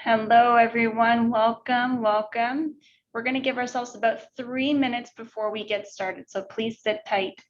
Hello, everyone. Welcome, welcome. We're going to give ourselves about 3 minutes before we get started, so please sit tight.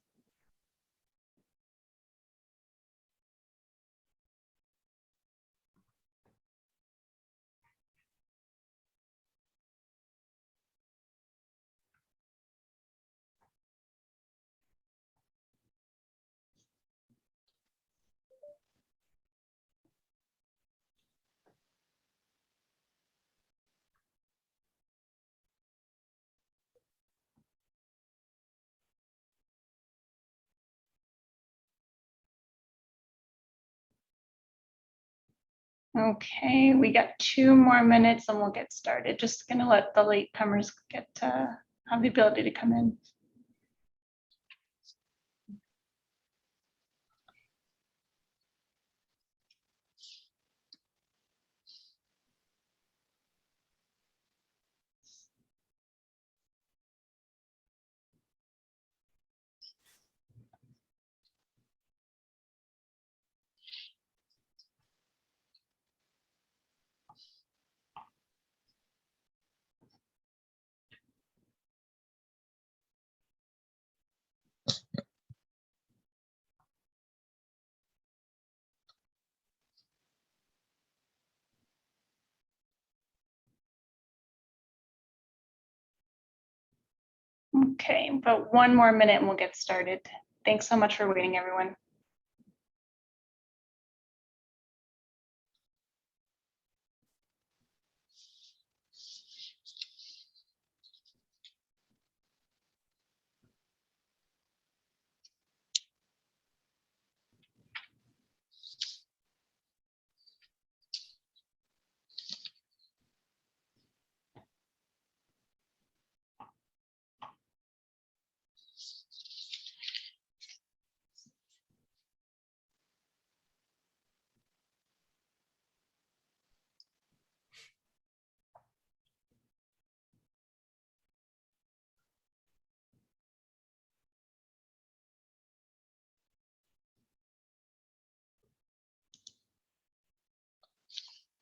Okay, we got 2 more minutes and we'll get started. Just going to let the latecomers get have the ability to come in. Okay, about 1 more minute and we'll get started. Thanks so much for waiting, everyone.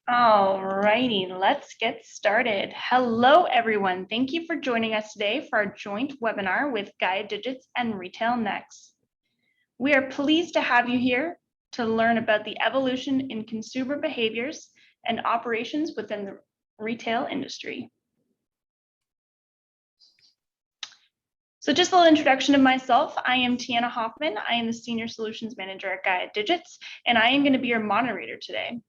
All righty, let's get started. Hello, everyone. Thank you for joining us today for our joint webinar with Gaia Digits and Retail Next. We are pleased to have you here to learn about the evolution in consumer behaviors and operations within the retail industry. So just a little introduction of myself. I am Tiana Hoffman. I am the Senior Solutions Manager at Gaia Digits, and I am going to be your moderator today.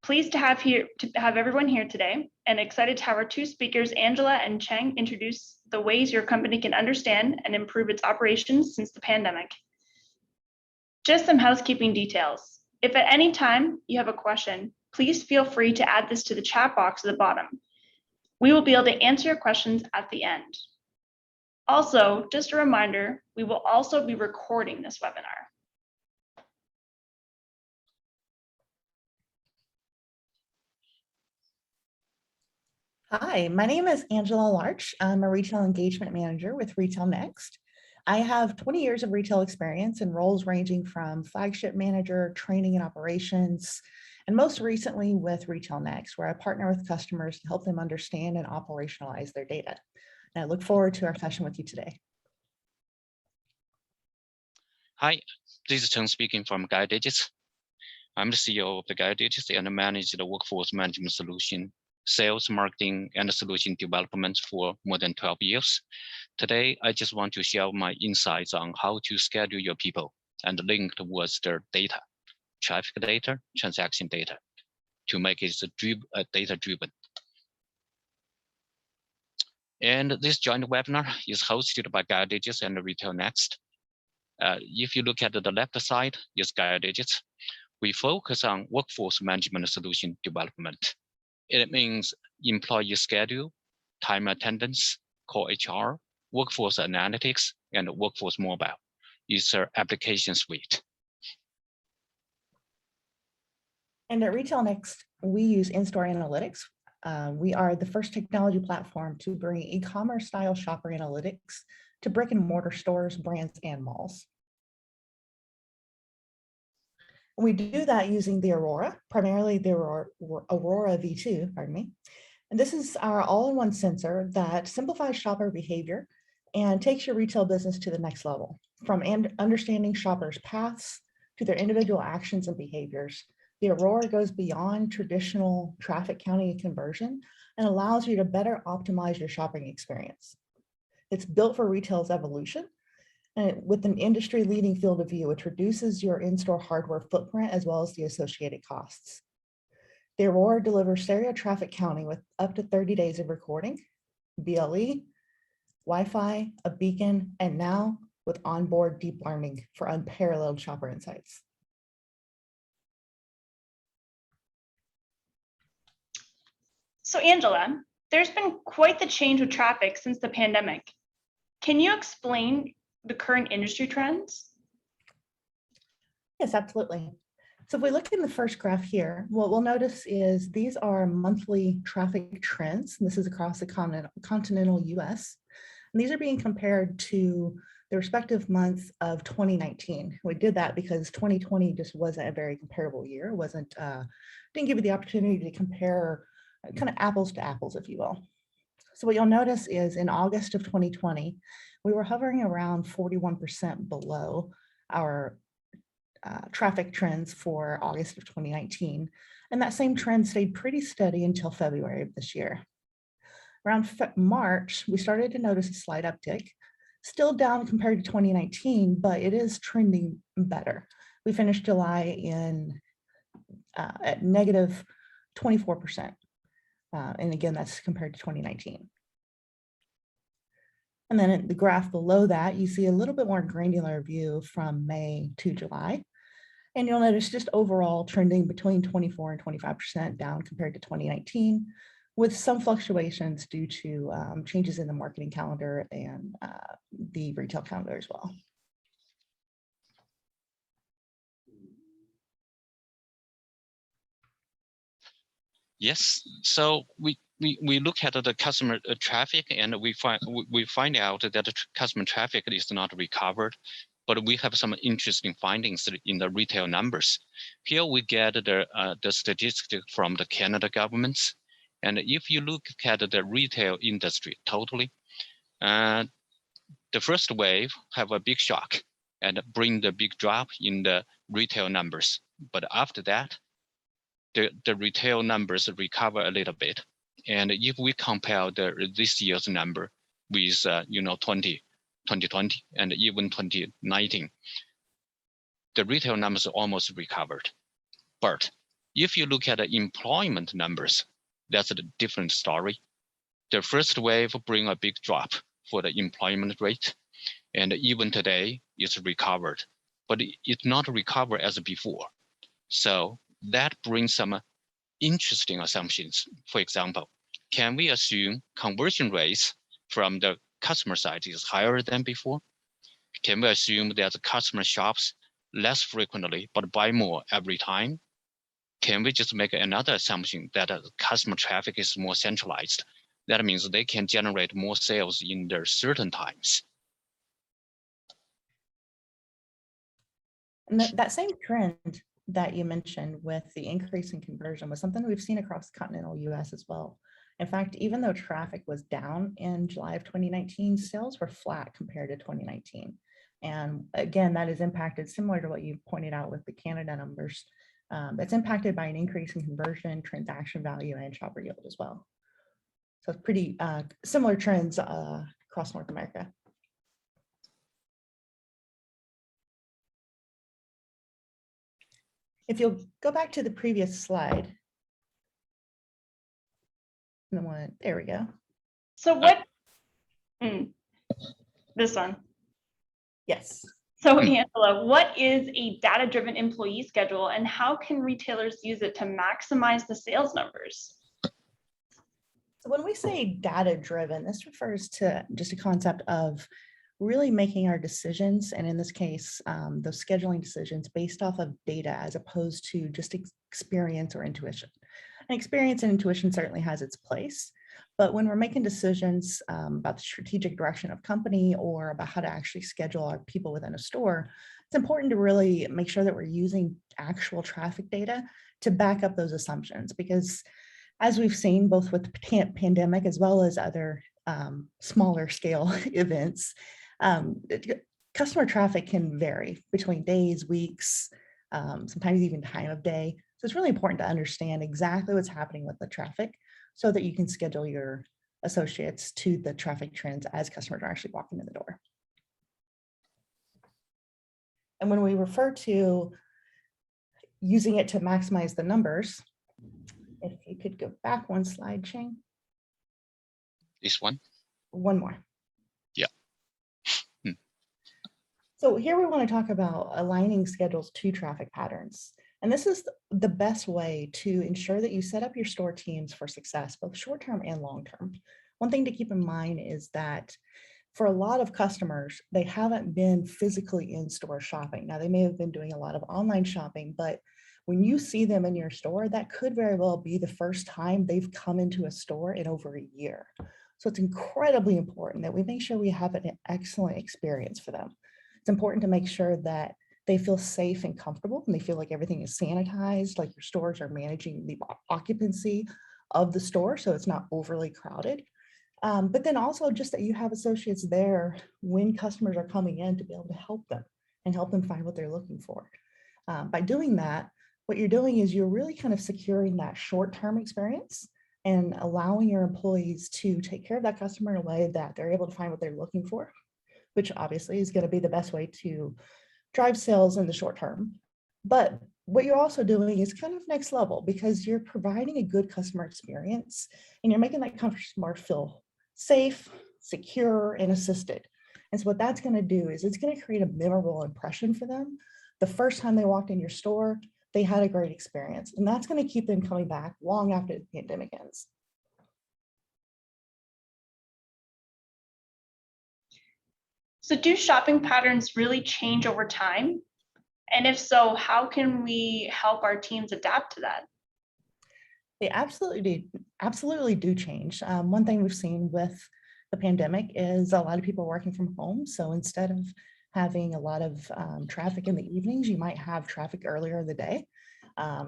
Pleased to have everyone here today, and excited to have our 2 speakers, Angela and Cheng, introduce the ways your company can understand and improve its operations since the pandemic. Just some housekeeping details. If at any time you have a question, please feel free to add this to the chat box at the bottom. We will be able to answer your questions at the end. Also, just a reminder, we will also be recording this webinar. Hi, my name is Angela Larch. I'm a retail engagement manager with Retail Next. I have 20 years of retail experience in roles ranging from flagship manager, training and operations, and most recently with Retail Next, where I partner with customers to help them understand and operationalize their data. And I look forward to our session with you today. Hi, this is Cheng speaking from Gaia Digits. I'm the CEO of the Gaia Digits and manage the workforce management solution, sales, marketing, and solution development for more than 12 years. Today, I just want to share my insights on how to schedule your people and link towards their data, traffic data, transaction data, to make it data-driven. And this joint webinar is hosted by Gaia Digits and Retail Next. If you look at the left side, is Gaia Digits. We focus on workforce management solution development. It means employee schedule, time attendance, core HR, workforce analytics, and workforce mobile. It's our application suite. And at Retail Next, we use in-store analytics. We are the first technology platform to bring e-commerce style shopper analytics to brick and mortar stores, brands, and malls. We do that using the Aurora, primarily the Aurora V2, pardon me. And this is our all-in-one sensor that simplifies shopper behavior and takes your retail business to the next level. From understanding shoppers' paths to their individual actions and behaviors, the Aurora goes beyond traditional traffic counting and conversion and allows you to better optimize your shopping experience. It's built for retail's evolution and with an industry-leading field of view, which reduces your in-store hardware footprint as well as the associated costs. The Aurora delivers stereo traffic counting with up to 30 days of recording, BLE, Wi-Fi, a beacon, and now with onboard deep learning for unparalleled shopper insights. So Angela, there's been quite the change with traffic since the pandemic. Can you explain the current industry trends? Yes, absolutely. So if we look in the first graph here, what we'll notice is these are monthly traffic trends. And this is across the continental US. And these are being compared to the respective months of 2019. We did that because 2020 just wasn't a very comparable year. It didn't give you the opportunity to compare kind of apples to apples, if you will. So what you'll notice is in August of 2020, we were hovering around 41% below our traffic trends for August of 2019. And that same trend stayed pretty steady until February of this year. Around March, we started to notice a slight uptick, still down compared to 2019, but it is trending better. We finished July at negative 24%. And again, that's compared to 2019. And then in the graph below that, you see a little bit more granular view from May to July. And you'll notice just overall trending between 24 and 25% down compared to 2019, with some fluctuations due to changes in the marketing calendar and the retail calendar as well. Yes, so we look at the customer traffic and we find out that the customer traffic is not recovered, but we have some interesting findings in the retail numbers. Here we get the statistics from the Canada governments. And if you look at the retail industry totally, the first wave have a big shock and bring the big drop in the retail numbers. But after that, the retail numbers recover a little bit. And if we compare this year's number with 2020 and even 2019, the retail numbers almost recovered. But if you look at the employment numbers, that's a different story. The first wave bring a big drop for the employment rate. And even today, it's recovered, but it's not recovered as before. So that brings some interesting assumptions. For example, can we assume conversion rates from the customer side is higher than before? Can we assume that the customer shops less frequently but buy more every time? Can we just make another assumption that customer traffic is more centralized? That means they can generate more sales in their certain times. And that same trend that you mentioned with the increase in conversion was something we've seen across the continental US as well. In fact, even though traffic was down in July of 2019, sales were flat compared to 2019. And again, that is impacted similar to what you pointed out with the Canada numbers. It's impacted by an increase in conversion, transaction value, and shopper yield as well. So it's pretty similar trends across North America. If you'll go back to the previous slide. There we go. So what, this one. Yes. So Angela, what is a data-driven employee schedule and how can retailers use it to maximize the sales numbers? So when we say data-driven, this refers to just a concept of really making our decisions, and in this case, those scheduling decisions based off of data as opposed to just experience or intuition. And experience and intuition certainly has its place, but when we're making decisions about the strategic direction of company or about how to actually schedule our people within a store, it's important to really make sure that we're using actual traffic data to back up those assumptions. Because as we've seen, both with the pandemic as well as other smaller scale events, customer traffic can vary between days, weeks, sometimes even time of day. So it's really important to understand exactly what's happening with the traffic so that you can schedule your associates to the traffic trends as customers are actually walking in the door. And when we refer to using it to maximize the numbers, if you could go back one slide, Cheng. This one? One more. Yeah. So here we want to talk about aligning schedules to traffic patterns. And this is the best way to ensure that you set up your store teams for success, both short-term and long-term. One thing to keep in mind is that for a lot of customers, they haven't been physically in store shopping. Now, they may have been doing a lot of online shopping, but when you see them in your store, that could very well be the first time they've come into a store in over a year. So it's incredibly important that we make sure we have an excellent experience for them. It's important to make sure that they feel safe and comfortable and they feel like everything is sanitized, like your stores are managing the occupancy of the store so it's not overly crowded. But then also just that you have associates there when customers are coming in to be able to help them and help them find what they're looking for. By doing that, what you're doing is you're really kind of securing that short-term experience and allowing your employees to take care of that customer in a way that they're able to find what they're looking for, which obviously is going to be the best way to drive sales in the short term. But what you're also doing is kind of next level because you're providing a good customer experience and you're making that customer feel safe, secure, and assisted. And so what that's going to do is it's going to create a memorable impression for them. The first time they walked in your store, they had a great experience, and that's going to keep them coming back long after the pandemic ends. So do shopping patterns really change over time? And if so, how can we help our teams adapt to that? They absolutely do change. One thing we've seen with the pandemic is a lot of people working from home. So instead of having a lot of traffic in the evenings, you might have traffic earlier in the day.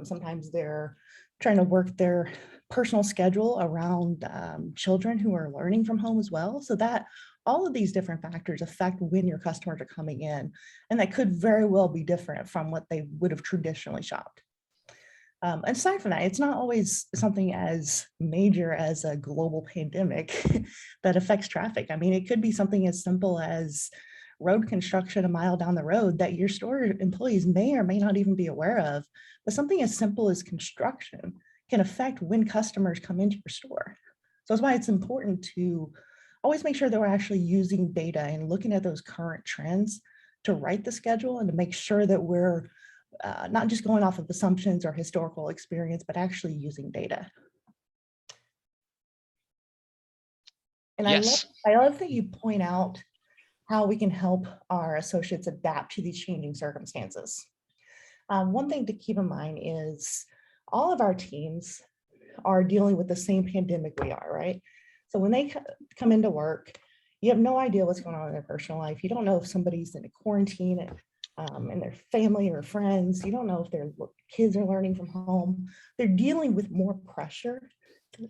Sometimes they're trying to work their personal schedule around children who are learning from home as well. So that all of these different factors affect when your customers are coming in, and that could very well be different from what they would have traditionally shopped. Aside from that, it's not always something as major as a global pandemic that affects traffic. I mean, it could be something as simple as road construction a mile down the road that your store employees may or may not even be aware of, but something as simple as construction can affect when customers come into your store. So that's why it's important to always make sure that we're actually using data and looking at those current trends to write the schedule and to make sure that we're not just going off of assumptions or historical experience, but actually using data. And Yes. I love that you point out how we can help our associates adapt to these changing circumstances. One thing to keep in mind is all of our teams are dealing with the same pandemic we are, right? So when they come into work, you have no idea what's going on in their personal life. You don't know if somebody's in a quarantine and their family or friends. You don't know if their kids are learning from home. They're dealing with more pressure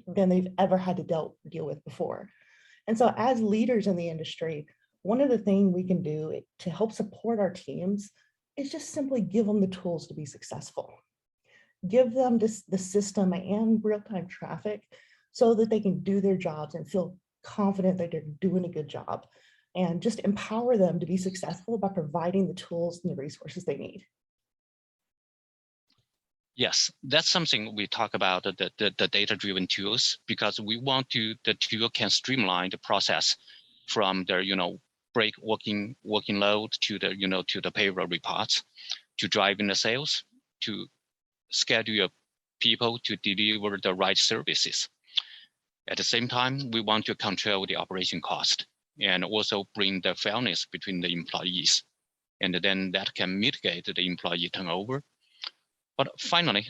than they've ever had to deal with before. And so as leaders in the industry, one of the things we can do to help support our teams is just simply give them the tools to be successful. Give them the system and real-time traffic so that they can do their jobs and feel confident that they're doing a good job, and just empower them to be successful by providing the tools and the resources they need. Yes, that's something we talk about, the data-driven tools, because we want the tool can streamline the process from the, break working load to the payroll reports, to driving the sales, to schedule your people to deliver the right services. At the same time, we want to control the operation cost and also bring the fairness between the employees. And then that can mitigate the employee turnover. But finally,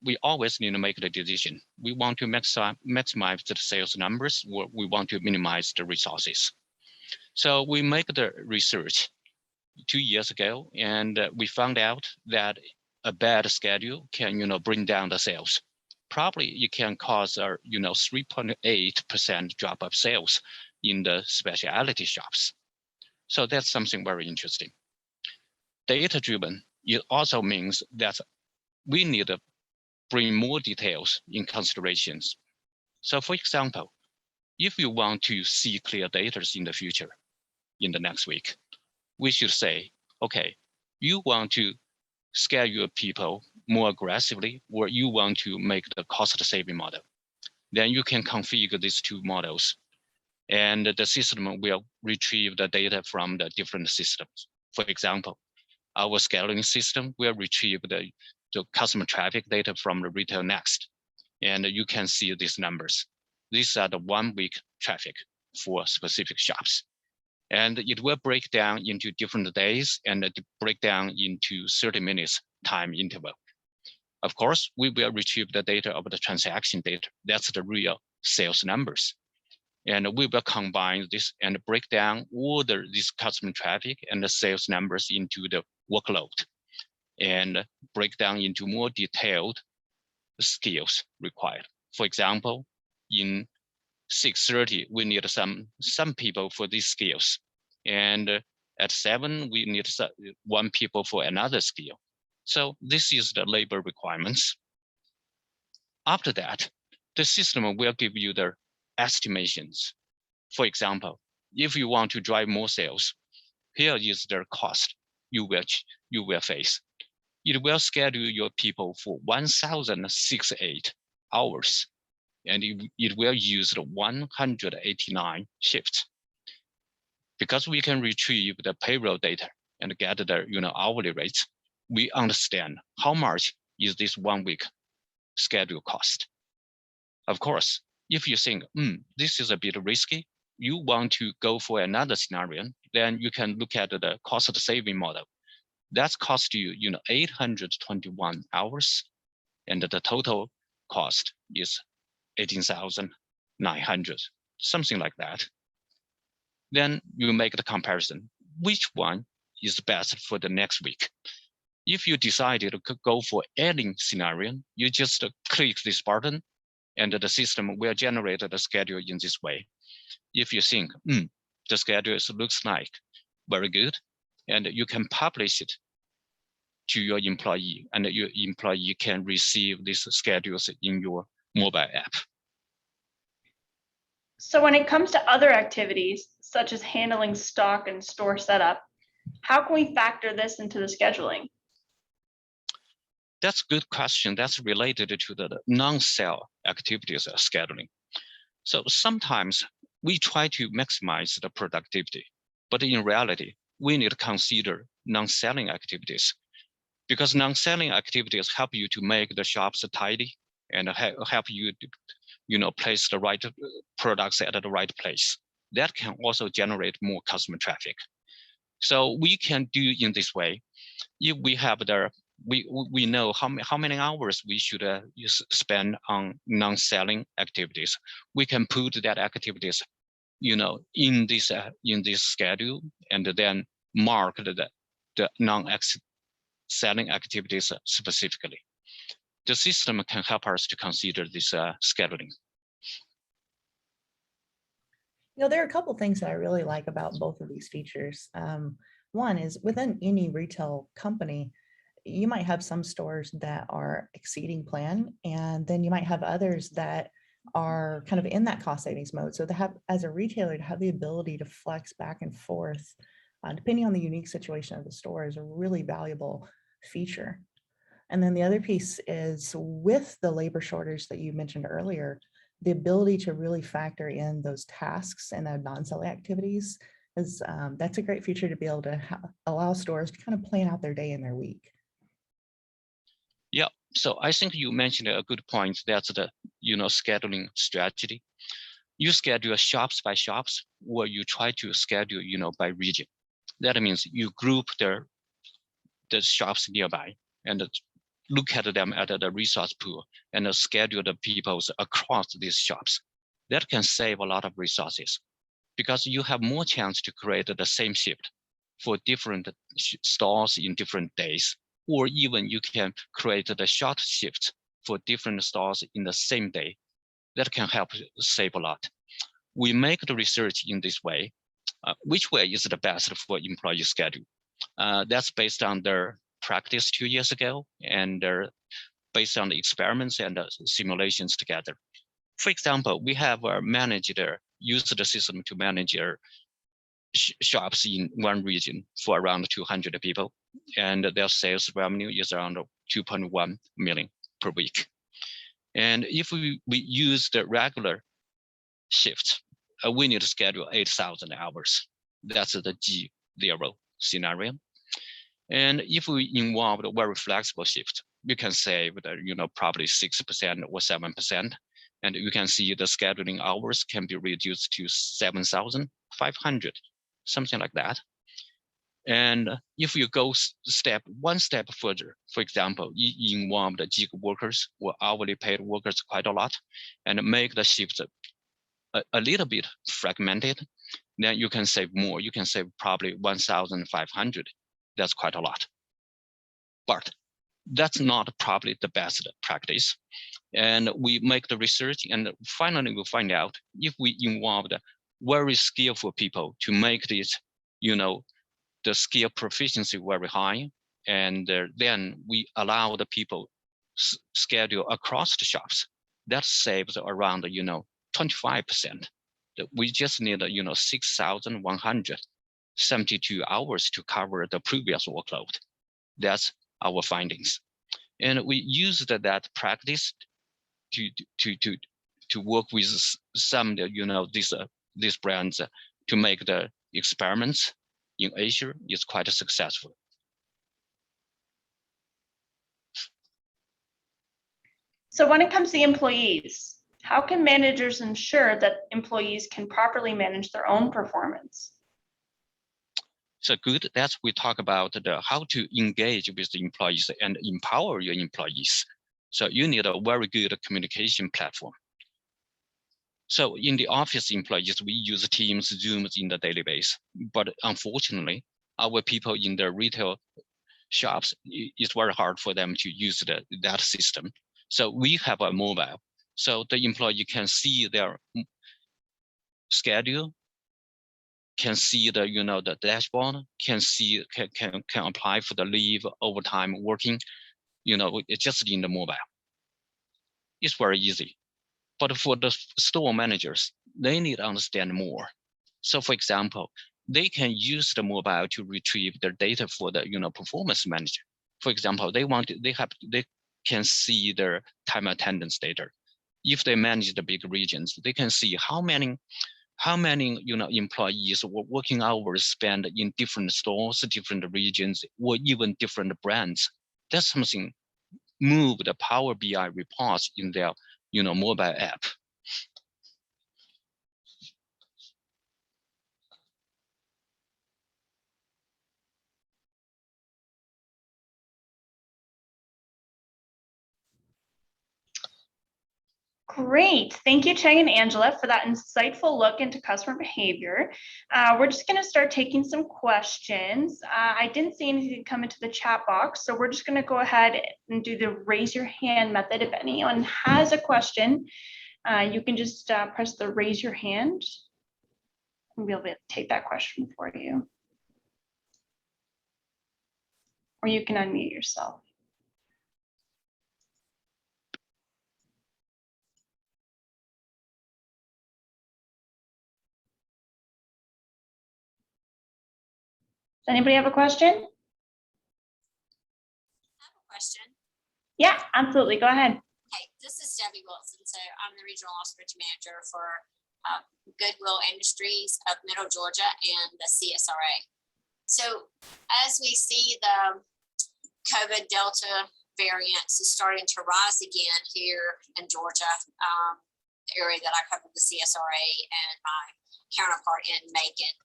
we always need to make the decision. We want to maximize the sales numbers, or we want to minimize the resources. So we make the research 2 years ago, and we found out that a bad schedule can bring down the sales. Probably it can cause a 3.8% drop of sales in the specialty shops. So that's something very interesting. Data-driven, it also means that we need to bring more details in considerations. So for example, if you want to see clear data in the future, in the next week, we should say, okay, you want to schedule people more aggressively, or you want to make the cost-saving model. Then you can configure these two models, and the system will retrieve the data from the different systems. For example, our scheduling system will retrieve the customer traffic data from the Retail Next, and you can see these numbers. These are the 1 week traffic for specific shops. And it will break down into different days and break down into 30 minutes time interval. Of course, we will retrieve the data of the transaction data. That's the real sales numbers. And we will combine this and break down all this customer traffic and the sales numbers into the workload and break down into more detailed skills required. For example, in 6:30, we need some people for these skills. And at 7, we need 1 people for another skill. So this is the labor requirements. After that, the system will give you the estimations. For example, if you want to drive more sales, here is the cost you will face. It will schedule your people for 1,068 hours, and it will use 189 shifts. Because we can retrieve the payroll data and get the hourly rates, we understand how much is this 1 week schedule cost. Of course, if you think, this is a bit risky, you want to go for another scenario, then you can look at the cost saving model. That's cost you 821 hours, and the total cost is 18,900, something like that. Then you make the comparison. Which one is best for the next week? If you decided to go for any scenario, you just click this button and the system will generate the schedule in this way. If you think, the schedule looks like very good, and you can publish it to your employee, and your employee can receive these schedules in your mobile app. So when it comes to other activities, such as handling stock and store setup, how can we factor this into the scheduling? That's a good question. That's related to the non-sale activities scheduling. So sometimes we try to maximize the productivity, but in reality, we need to consider non-selling activities, because non-selling activities help you to make the shops tidy and help you place the right products at the right place. That can also generate more customer traffic. So we can do in this way. If we have we know how many hours we should spend on non-selling activities, we can put that activities in this schedule, and then mark the non-selling activities specifically. The system can help us to consider this scheduling. There are a couple things that I really like about both of these features. One is within any retail company, you might have some stores that are exceeding plan, and then you might have others that are kind of in that cost savings mode. So to have, as a retailer, to have the ability to flex back and forth, depending on the unique situation of the store, is a really valuable feature. And then the other piece is with the labor shortage that you mentioned earlier, the ability to really factor in those tasks and the non-selling activities is that's a great feature to be able to allow stores to kind of plan out their day and their week. Yeah, so I think you mentioned a good point. That's the scheduling strategy. You schedule shops by shops, or you try to schedule by region. That means you group the shops nearby and look at them at the resource pool and schedule the people across these shops. That can save a lot of resources, because you have more chance to create the same shift for different stores in different days, or even you can create the short shifts for different stores in the same day. That can help save a lot. We make the research in this way. Which way is the best for employee schedule? That's based on their practice 2 years ago and based on the experiments and simulations together. For example, we have a manager used the system to manage shops in one region for around 200 people, and their sales revenue is around 2.1 million per week. And if we use the regular shift, we need to schedule 8,000 hours. That's the G0 scenario. And if we involve a very flexible shift, you can save probably 6% or 7%. And you can see the scheduling hours can be reduced to 7,500, something like that. And if you go one step further, for example, you involve the gig workers or hourly paid workers quite a lot and make the shift a little bit fragmented, then you can save more. You can save probably 1,500. That's quite a lot. But that's not probably the best practice. And we make the research, and finally we find out if we involve the very skillful people to make this, the skill proficiency very high, and then we allow the people schedule across the shops. That saves around 25%. We just need 6,172 hours to cover the previous workload. That's our findings, and we used that practice to work with some these brands to make the experiments in Asia is quite successful. So when it comes to employees, how can managers ensure that employees can properly manage their own performance? So good, that's we talk about how to engage with the employees and empower your employees. So you need a very good communication platform. So in the office employees, we use Teams, Zooms in the daily basis. But unfortunately, our people in the retail shops, it's very hard for them to use that system. So we have a mobile. So the employee can see their schedule, can see the dashboard, can apply for the leave, overtime working, it's just in the mobile. It's very easy. But for the store managers, they need to understand more. So for example, they can use the mobile to retrieve their data for the performance manager. For example, they can see their time attendance data. If they manage the big regions, they can see how many employees or working hours spent in different stores, different regions, or even different brands. That's something move the Power BI reports in their mobile app. Great. Thank you, Cheng and Angela, for that insightful look into customer behavior. We're just going to start taking some questions. I didn't see anything come into the chat box, so we're just going to go ahead and do the raise your hand method. If anyone has a question, you can just press the raise your hand, and we'll be able to take that question for you. Or you can unmute yourself. Does anybody have a question? I have a question. Yeah, absolutely. Go ahead. Hey, this is Debbie Wilson. So I'm the regional ostrich manager for Goodwill Industries of Middle Georgia and the CSRA. So as we see the COVID Delta variants is starting to rise again here in Georgia, the area that I cover, the CSRA, and my counterpart in Macon.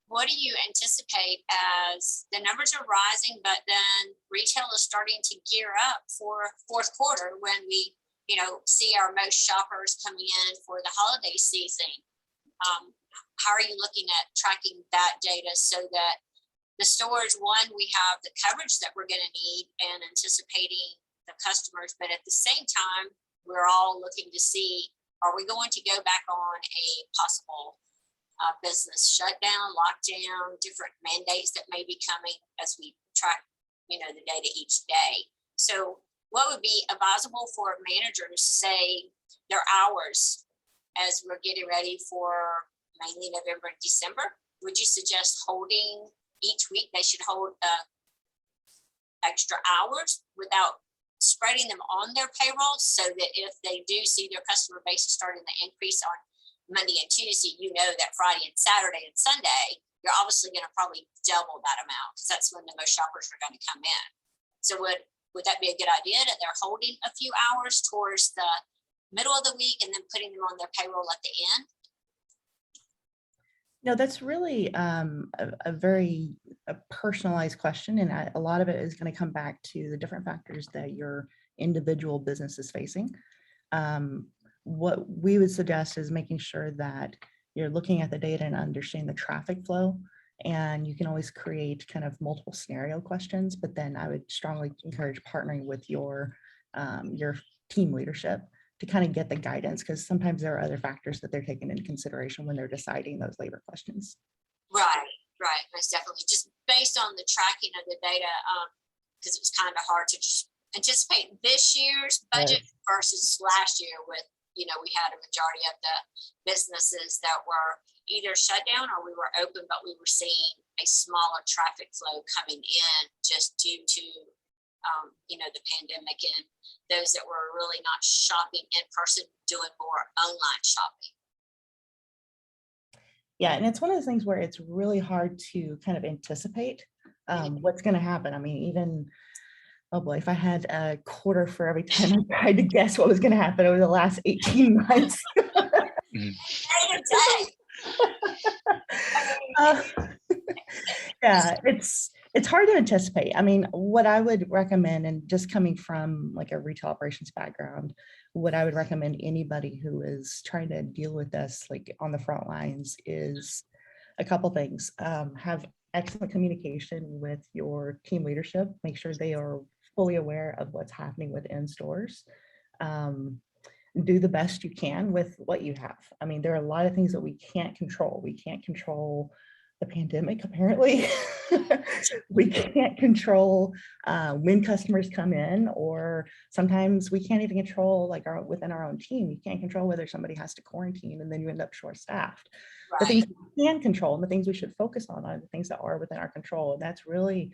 What do you anticipate as the numbers are rising, but then retail is starting to gear up for fourth quarter when we, see our most shoppers coming in for the holiday season? How are you looking at tracking that data so that the stores, one, we have the coverage that we're going to need and anticipating the customers, but at the same time, we're all looking to see, are we going to go back on a possible business shutdown, lockdown, different mandates that may be coming as we track, the data each day. So what would be advisable for managers, say their hours as we're getting ready for mainly November and December? Would you suggest holding each week, they should hold extra hours without spreading them on their payroll, so that if they do see their customer base starting to increase on Monday and Tuesday, that Friday and Saturday and Sunday, you're obviously going to probably double that amount, because that's when the most shoppers are going to come in. So would that be a good idea, that they're holding a few hours towards the middle of the week and then putting them on their payroll at the end? No, that's really a very personalized question. And a lot of it is going to come back to the different factors that your individual business is facing. What we would suggest is making sure that you're looking at the data and understanding the traffic flow. And you can always create kind of multiple scenario questions, but then I would strongly encourage partnering with your team leadership to kind of get the guidance, because sometimes there are other factors that they're taking into consideration when they're deciding those labor questions. Right, most definitely. Just based on the tracking of the data, because it was kind of hard to just anticipate this year's budget versus last year with, we had a majority of the businesses that were either shut down or we were open, but we were seeing a smaller traffic flow coming in just due to the pandemic, and those that were really not shopping in person, doing more online shopping. Yeah, and it's one of those things where it's really hard to kind of anticipate what's going to happen. I mean, even, oh boy, if I had a quarter for every time I tried to guess what was going to happen over the last 18 months. Yeah, it's hard to anticipate. I mean, what I would recommend, and just coming from like a retail operations background, what I would recommend anybody who is trying to deal with this like on the front lines is a couple things. Have excellent communication with your team leadership. Make sure they are fully aware of what's happening within stores. Do the best you can with what you have. I mean, there are a lot of things that we can't control. We can't control the pandemic, apparently. We can't control when customers come in, or sometimes we can't even control like within our own team. You can't control whether somebody has to quarantine and then you end up short-staffed. Right. The things we can control and the things we should focus on are the things that are within our control. And that's really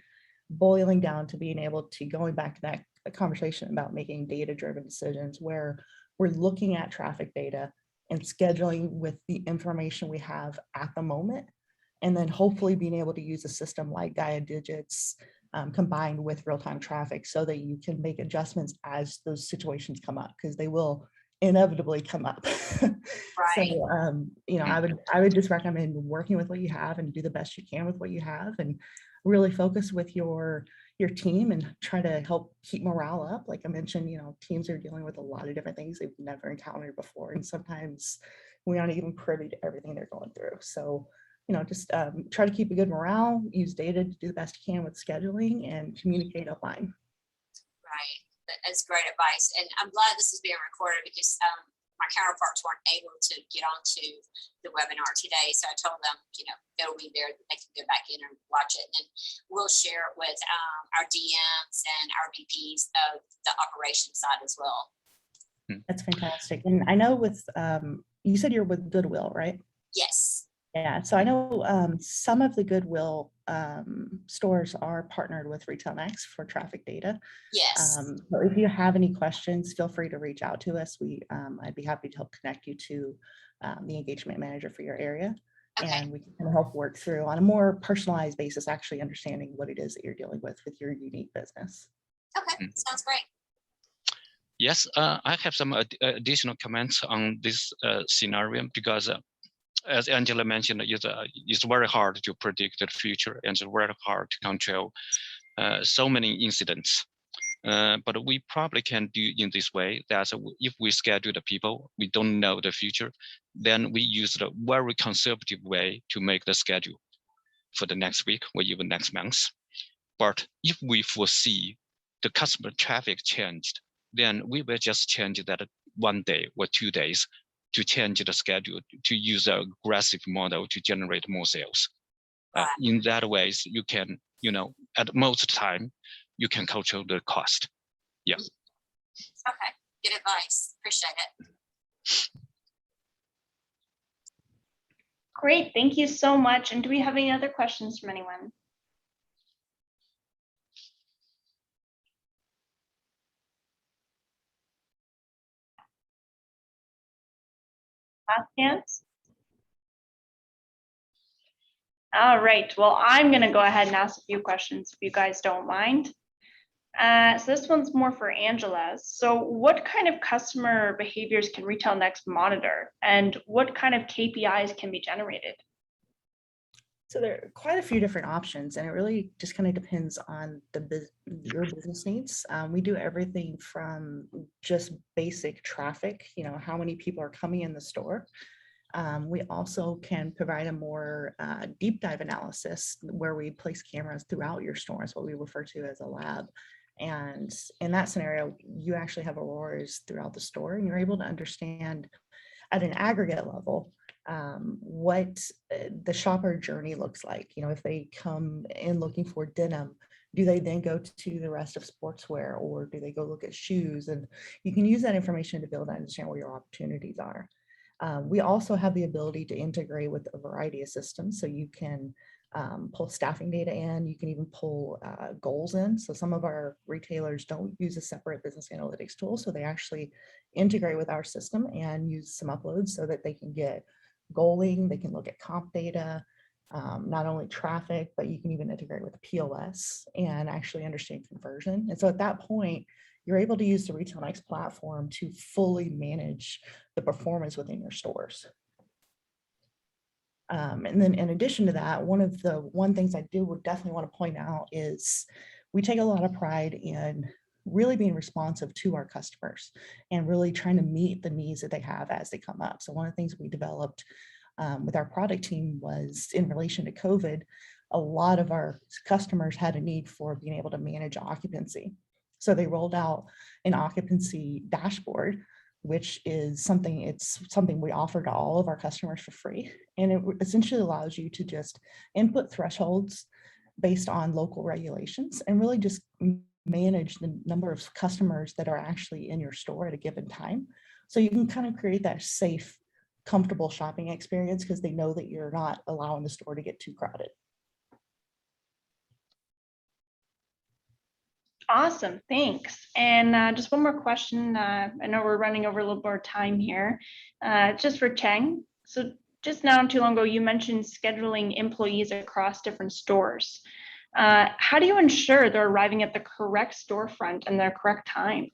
boiling down to being able to, going back to that conversation about making data-driven decisions, where we're looking at traffic data and scheduling with the information we have at the moment, and then hopefully being able to use a system like Gaia Digits combined with real-time traffic so that you can make adjustments as those situations come up, because they will inevitably come up. Right. So, I would just recommend working with what you have and do the best you can with what you have, and really focus with your team and try to help keep morale up. Like I mentioned, teams are dealing with a lot of different things they've never encountered before, and sometimes we aren't even privy to everything they're going through. So, just try to keep a good morale, use data to do the best you can with scheduling, and communicate upline. Right, that's great advice. And I'm glad this is being recorded, because my counterparts weren't able to get onto the webinar today. So I told them, it'll be there, that they can go back in and watch it. And we'll share it with our DMs and our VPs of the operations side as well. That's fantastic. And I know with, you said you're with Goodwill, right? Yes. Yeah, so I know some of the Goodwill stores are partnered with Retail Next for traffic data. Yes. So if you have any questions, feel free to reach out to us. I'd be happy to help connect you to the engagement manager for your area. Okay. And we can help work through on a more personalized basis, actually understanding what it is that you're dealing with your unique business. Okay, sounds great. Yes, I have some additional comments on this scenario, because as Angela mentioned, it's very hard to predict the future, and it's very hard to control so many incidents. But we probably can do in this way, that if we schedule the people, we don't know the future, then we use the very conservative way to make the schedule. for the next week or even next month. But if we foresee the customer traffic changed, then we will just change that 1 day or 2 days to change the schedule, to use an aggressive model to generate more sales. In that ways, you can, at most time, you can control the cost. Yeah. Okay, good advice. Appreciate it. Great, thank you so much. And do we have any other questions from anyone? Last hands? All right, well, I'm gonna go ahead and ask a few questions if you guys don't mind. So this one's more for Angela. So what kind of customer behaviors can Retail Next monitor, and what kind of KPIs can be generated? So there are quite a few different options, and it really just kind of depends on your business needs. We do everything from just basic traffic, how many people are coming in the store. We also can provide a more deep dive analysis where we place cameras throughout your store. It's what we refer to as a lab. And in that scenario, you actually have Auroras throughout the store, and you're able to understand at an aggregate level what the shopper journey looks like. If they come in looking for denim, do they then go to the rest of sportswear, or do they go look at shoes? And you can use that information to be able to understand where your opportunities are. We also have the ability to integrate with a variety of systems. So you can pull staffing data in, you can even pull goals in. So some of our retailers don't use a separate business analytics tool. So they actually integrate with our system and use some uploads so that they can get goaling, they can look at comp data, not only traffic, but you can even integrate with the POS and actually understand conversion. And so at that point, you're able to use the Retail Next platform to fully manage the performance within your stores. And then in addition to that, one things I would definitely want to point out is we take a lot of pride in really being responsive to our customers and really trying to meet the needs that they have as they come up. So one of the things we developed with our product team was in relation to COVID, a lot of our customers had a need for being able to manage occupancy. So they rolled out an occupancy dashboard, which is something we offer to all of our customers for free. And it essentially allows you to just input thresholds based on local regulations and really just manage the number of customers that are actually in your store at a given time. So you can kind of create that safe, comfortable shopping experience because they know that you're not allowing the store to get too crowded. Awesome, thanks. And just one more question. I know we're running over a little more time here. Just for Cheng. So just not too long ago, you mentioned scheduling employees across different stores. How do you ensure they're arriving at the correct storefront and their correct time?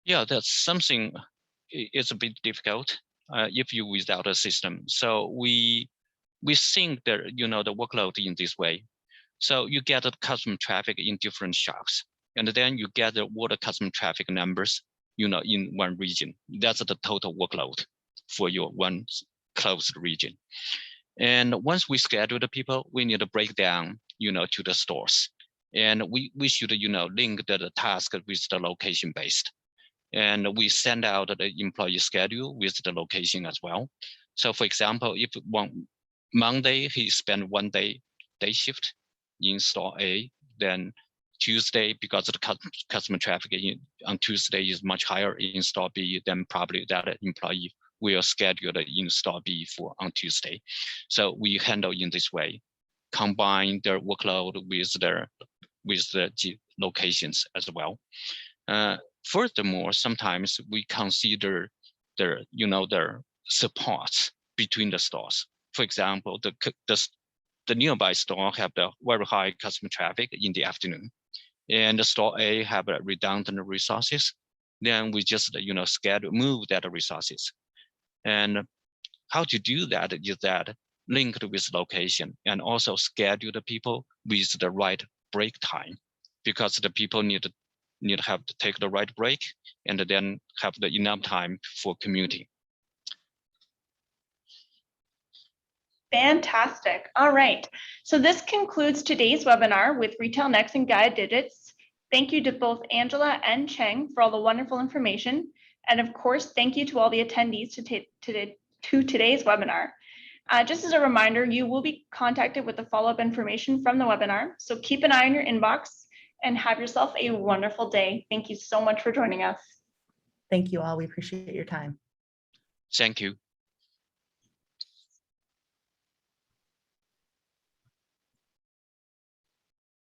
Yeah, that's something. It's a bit difficult if you without a system. So we think that the workload in this way. So you get the customer traffic in different shops, and then you get all the customer traffic numbers, in one region. That's the total workload for your one closed region. And once we schedule the people, we need to break down, to the stores, and we should, link the task with the location based, and we send out the employee schedule with the location as well. So, for example, if one Monday he spent 1 day shift in store A, then Tuesday, because the customer traffic on Tuesday is much higher in store B, then probably that employee will schedule in store B on Tuesday. So we handle in this way, combine their workload with the locations as well. Furthermore, sometimes we consider their supports between the stores. For example, the nearby store have the very high customer traffic in the afternoon, and the store A have redundant resources. Then we just move that resources. And how to do that is that linked with location and also schedule the people with the right break time, because the people need to have to take the right break and then have the enough time for commuting. Fantastic. All right. So this concludes today's webinar with Retail Next and Guide Digits. Thank you to both Angela and Cheng for all the wonderful information. And of course, thank you to all the attendees to today's webinar. Just as a reminder, you will be contacted with the follow-up information from the webinar. So keep an eye on your inbox and have yourself a wonderful day. Thank you so much for joining us. Thank you all. We appreciate your time. Thank you.